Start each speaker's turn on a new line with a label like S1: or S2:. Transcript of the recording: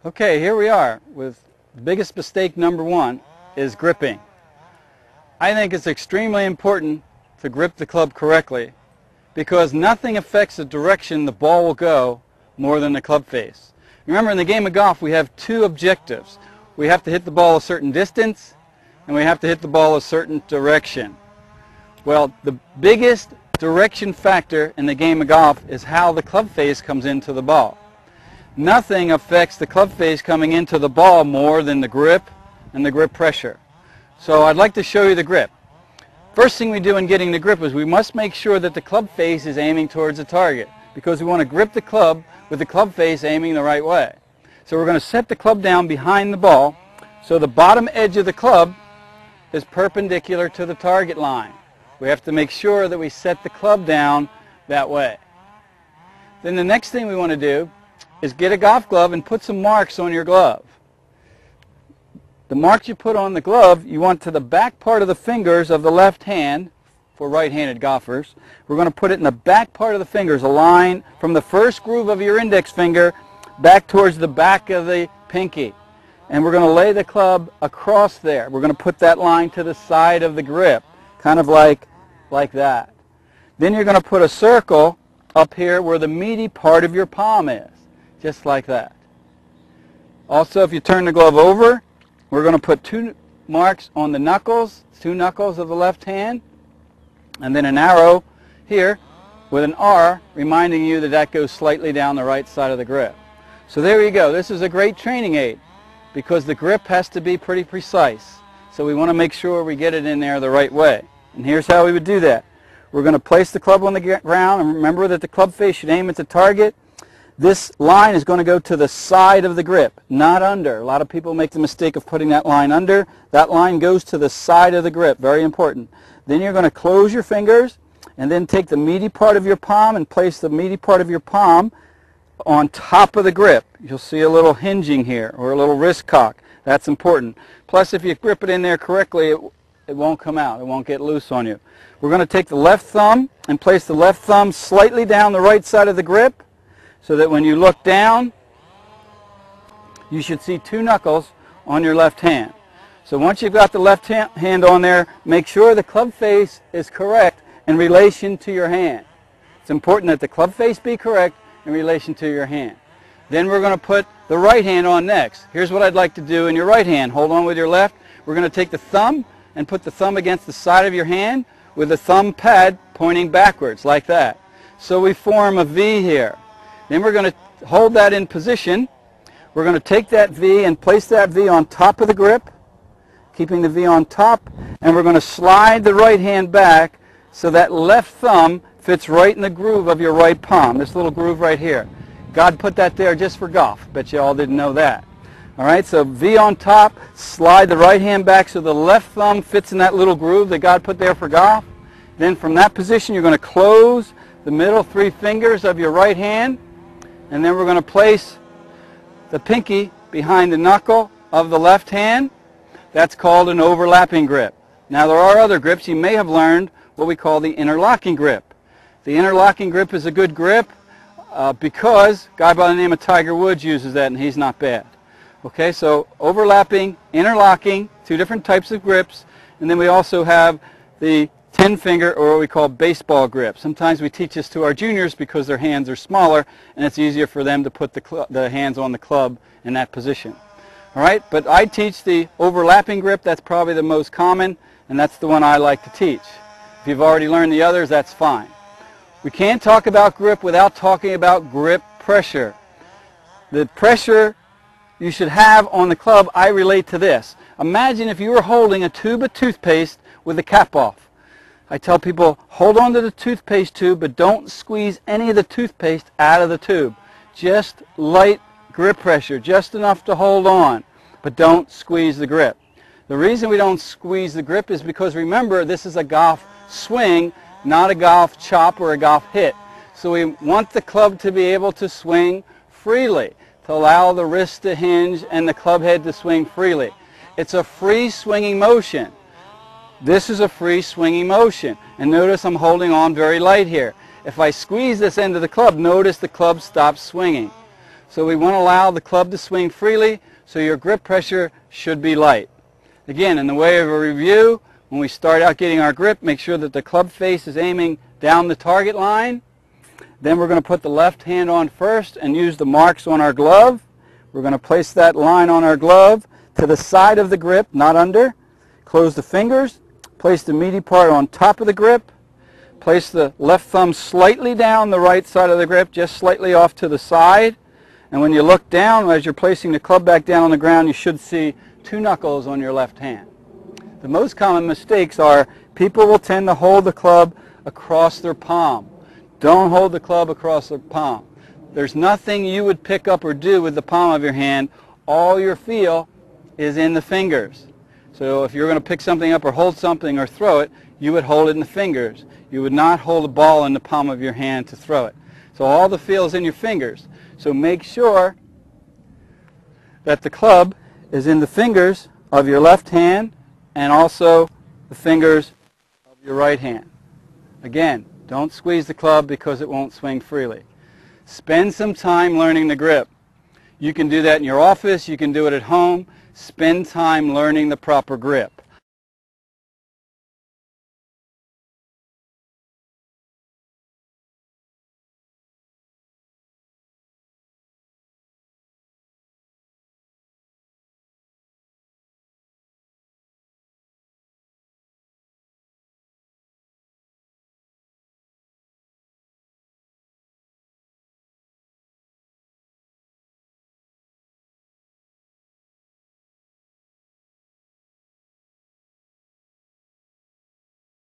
S1: Okay, here we are with the biggest mistake number one is gripping. I think it's extremely important to grip the club correctly because nothing affects the direction the ball will go more than the club face. Remember, in the game of golf we have two objectives. We have to hit the ball a certain distance and we have to hit the ball a certain direction. Well, the biggest direction factor in the game of golf is how the club face comes into the ball. Nothing affects the club face coming into the ball more than the grip and the grip pressure. So I'd like to show you the grip. First thing we do in getting the grip is we must make sure that the club face is aiming towards the target because we want to grip the club with the club face aiming the right way. So we're going to set the club down behind the ball so the bottom edge of the club is perpendicular to the target line. We have to make sure that we set the club down that way. Then the next thing we want to do is get a golf glove and put some marks on your glove. The marks you put on the glove, you want to the back part of the fingers of the left hand for right-handed golfers. We're going to put it in the back part of the fingers, a line from the first groove of your index finger back towards the back of the pinky. And we're going to lay the club across there. We're going to put that line to the side of the grip, kind of like that. Then you're going to put a circle up here where the meaty part of your palm is. Just like that. Also, if you turn the glove over, we're going to put two marks on the knuckles, two knuckles of the left hand, and then an arrow here with an R reminding you that that goes slightly down the right side of the grip. So there you go. This is a great training aid because the grip has to be pretty precise. So we want to make sure we get it in there the right way. And here's how we would do that. We're going to place the club on the ground, and remember that the club face should aim at the target. This line is going to go to the side of the grip, not under. A lot of people make the mistake of putting that line under. That line goes to the side of the grip, very important. Then you're going to close your fingers and then take the meaty part of your palm and place the meaty part of your palm on top of the grip. You'll see a little hinging here or a little wrist cock. That's important. Plus, if you grip it in there correctly, it won't come out. It won't get loose on you. We're going to take the left thumb and place the left thumb slightly down the right side of the grip, so that when you look down, you should see two knuckles on your left hand. So once you've got the left hand on there, make sure the club face is correct in relation to your hand. It's important that the club face be correct in relation to your hand. Then we're going to put the right hand on next. Here's what I'd like to do in your right hand. Hold on with your left. We're going to take the thumb and put the thumb against the side of your hand with the thumb pad pointing backwards like that. So we form a V here. Then we're going to hold that in position. We're going to take that V and place that V on top of the grip, keeping the V on top, and we're going to slide the right hand back so that left thumb fits right in the groove of your right palm, this little groove right here. God put that there just for golf. Bet you all didn't know that. All right, so V on top, slide the right hand back so the left thumb fits in that little groove that God put there for golf. Then from that position, you're going to close the middle three fingers of your right hand, and then we're going to place the pinky behind the knuckle of the left hand. That's called an overlapping grip. Now there are other grips. You may have learned what we call the interlocking grip. The interlocking grip is a good grip because a guy by the name of Tiger Woods uses that, and he's not bad. Okay, so overlapping, interlocking, two different types of grips, and then we also have the 10-finger, or what we call baseball grip. Sometimes we teach this to our juniors because their hands are smaller and it's easier for them to put the hands on the club in that position. All right, but I teach the overlapping grip. That's probably the most common, and that's the one I like to teach. If you've already learned the others, that's fine. We can't talk about grip without talking about grip pressure. The pressure you should have on the club, I relate to this. Imagine if you were holding a tube of toothpaste with the cap off. I tell people, hold on to the toothpaste tube, but don't squeeze any of the toothpaste out of the tube. Just light grip pressure, just enough to hold on, but don't squeeze the grip. The reason we don't squeeze the grip is because, remember, this is a golf swing, not a golf chop or a golf hit. So we want the club to be able to swing freely, to allow the wrist to hinge and the club head to swing freely. It's a free swinging motion. This is a free swinging motion. And notice I'm holding on very light here. If I squeeze this end of the club, notice the club stops swinging. So we want to allow the club to swing freely, so your grip pressure should be light. Again, in the way of a review, when we start out getting our grip, make sure that the club face is aiming down the target line. Then we're going to put the left hand on first and use the marks on our glove. We're going to place that line on our glove to the side of the grip, not under. Close the fingers. Place the meaty part on top of the grip. Place the left thumb slightly down the right side of the grip, just slightly off to the side. And when you look down, as you're placing the club back down on the ground, you should see 2 knuckles on your left hand. The most common mistakes are people will tend to hold the club across their palm. Don't hold the club across their palm. There's nothing you would pick up or do with the palm of your hand. All your feel is in the fingers. So if you're going to pick something up or hold something or throw it, you would hold it in the fingers. You would not hold a ball in the palm of your hand to throw it. So all the feel is in your fingers. So make sure that the club is in the fingers of your left hand and also the fingers of your right hand. Again, don't squeeze the club because it won't swing freely. Spend some time learning the grip. You can do that in your office. You can do it at home. Spend time learning the proper grip.